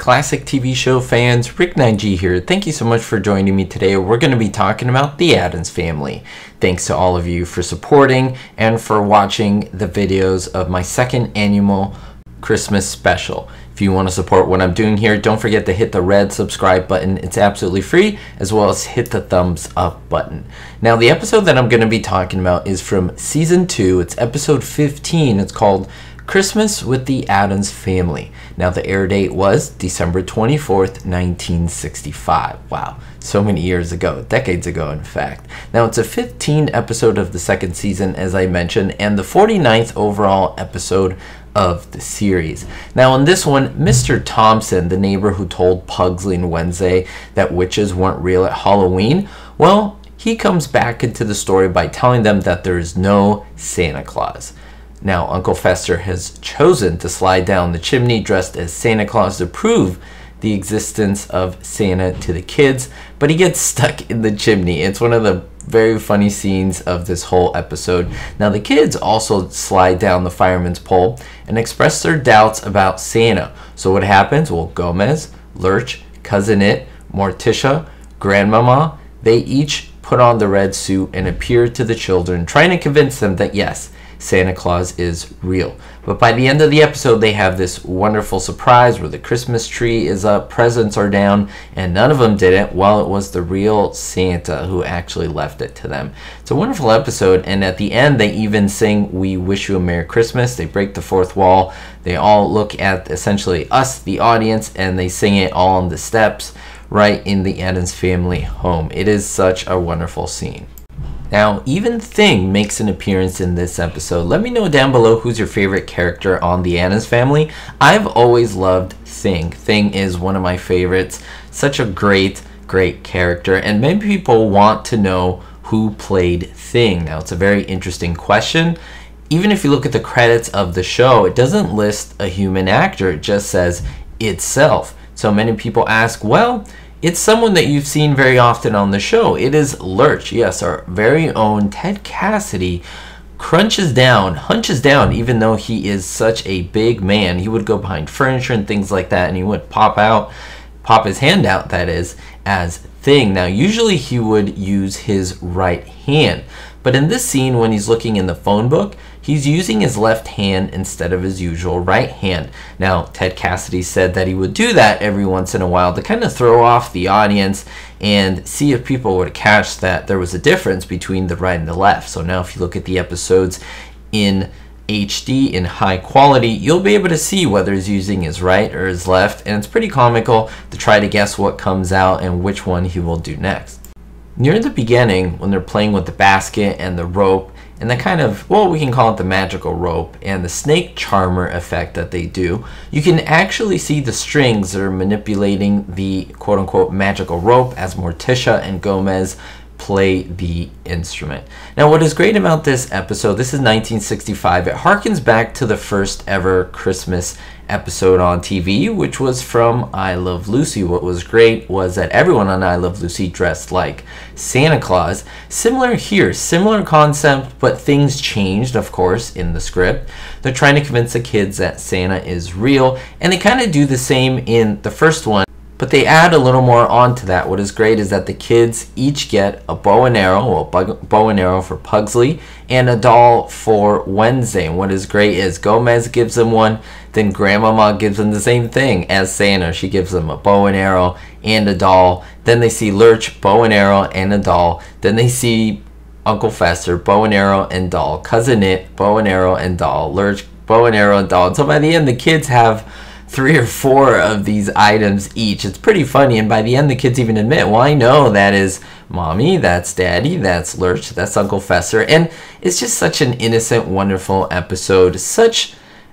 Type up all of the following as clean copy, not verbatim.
Classic TV show fans, Rick Nineg here. Thank you so much for joining me today. We're going to be talking about the Addams Family. Thanks to all of you for supporting and for watching the videos of my second annual Christmas special. If you want to support what I'm doing here, don't forget to hit the red subscribe button. It's absolutely free, as well as hit the thumbs up button. Now, the episode that I'm going to be talking about is from season 2. It's episode 15. It's called Christmas with the Addams Family. Now, the air date was December 24th, 1965. Wow, so many years ago, decades ago, in fact. Now, it's a 15th episode of the second season, as I mentioned, and the 49th overall episode of the series. Now, in this one, Mr. Thompson, the neighbor who told Pugsley and Wednesday that witches weren't real at Halloween, well, he comes back into the story by telling them that there is no Santa Claus. Now, Uncle Fester has chosen to slide down the chimney dressed as Santa Claus to prove the existence of Santa to the kids, but he gets stuck in the chimney. It's one of the very funny scenes of this whole episode. Now, the kids also slide down the fireman's pole and express their doubts about Santa. So what happens? Well, Gomez, Lurch, Cousin It, Morticia, Grandmama, they each put on the red suit and appear to the children, trying to convince them that yes, Santa Claus is real. But by the end of the episode, they have this wonderful surprise where the Christmas tree is up, presents are down, and none of them did it. Well, it was the real Santa who actually left it to them. It's a wonderful episode, and at the end, they even sing "We Wish You a Merry Christmas." They break the fourth wall. They all look at essentially us, the audience, and they sing it all on the steps right in the Addams Family home. It is such a wonderful scene. Now, even Thing makes an appearance in this episode. Let me know down below who's your favorite character on the Addams Family. I've always loved Thing. Thing is one of my favorites. Such a great character, and many people want to know who played Thing. Now, it's a very interesting question. Even if you look at the credits of the show, it doesn't list a human actor. It just says itself. So many people ask, well, it's someone that you've seen very often on the show. It is Lurch. Yes, our very own Ted Cassidy hunches down, even though he is such a big man. He would go behind furniture and things like that, and he would pop his hand out, that is, as Thing. Now, usually he would use his right hand, but in this scene, when he's looking in the phone book, he's using his left hand instead of his usual right hand. Now, Ted Cassidy said that he would do that every once in a while to kind of throw off the audience and see if people would catch that there was a difference between the right and the left. So now if you look at the episodes in HD in high quality, you'll be able to see whether he's using his right or his left, and it's pretty comical to try to guess what comes out and which one he will do next. Near the beginning, when they're playing with the basket and the rope, and the kind of, well, we can call it the magical rope and the snake charmer effect that they do, you can actually see the strings that are manipulating the quote-unquote magical rope as Morticia and Gomez play the instrument. Now, what is great about this episode, this is 1965, it harkens back to the first ever Christmas episode on TV, which was from I Love Lucy. What was great was that everyone on I Love Lucy dressed like Santa Claus. Similar here, similar concept, but things changed, of course, in the script. They're trying to convince the kids that Santa is real, and they kind of do the same in the first one, but they add a little more onto that. What is great is that the kids each get a bow and arrow, well, bow and arrow for Pugsley, and a doll for Wednesday. And what is great is Gomez gives them one, then Grandmama gives them the same thing as Santa. She gives them a bow and arrow and a doll. Then they see Lurch, bow and arrow and a doll. Then they see Uncle Fester, bow and arrow and doll. Cousin It, bow and arrow and doll. Lurch, bow and arrow and doll. And so by the end, the kids have 3 or 4 of these items each. It's pretty funny, and by the end the kids even admit, well, I know that is Mommy, that's Daddy, that's Lurch, that's Uncle Fester, and it's just such an innocent, wonderful episode.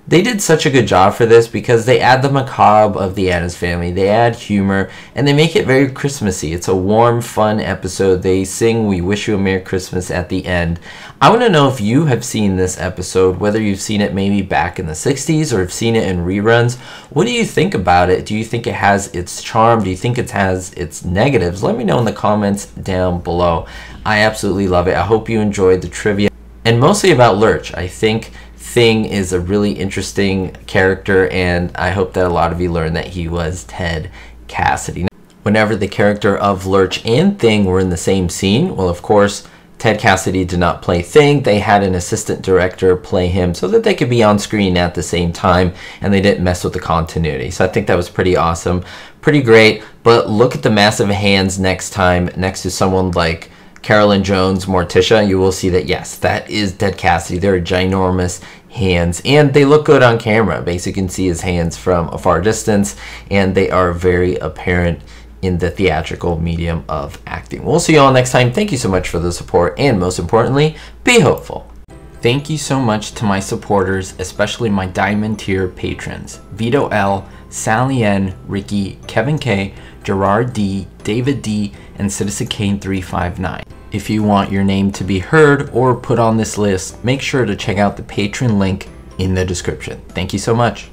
They did such a good job for this because they add the macabre of the Addams Family, they add humor, and they make it very Christmassy. It's a warm, fun episode. They sing "We Wish You a Merry Christmas" at the end. I want to know if you have seen this episode, whether you've seen it maybe back in the 60s or have seen it in reruns. What do you think about it? Do you think it has its charm? Do you think it has its negatives? Let me know in the comments down below. I absolutely love it. I hope you enjoyed the trivia. And mostly about Lurch. I think Thing is a really interesting character, and I hope that a lot of you learned that he was Ted Cassidy. Whenever the character of Lurch and Thing were in the same scene, well, of course, Ted Cassidy did not play Thing. They had an assistant director play him so that they could be on screen at the same time, and they didn't mess with the continuity. So I think that was pretty awesome, pretty great. But look at the massive hands next time next to someone like Carolyn Jones, Morticia. You will see that, yes, that is Ted Cassidy. They're ginormous hands, and they look good on camera. Basically, you can see his hands from a far distance, and they are very apparent in the theatrical medium of acting. We'll see you all next time. Thank you so much for the support, and most importantly, be hopeful. Thank you so much to my supporters, especially my Diamond tier patrons: Vito L, Sally N, Ricky, Kevin K, Gerard D, David D, and Citizen Kane 359. If you want your name to be heard or put on this list, make sure to check out the Patreon link in the description. Thank you so much.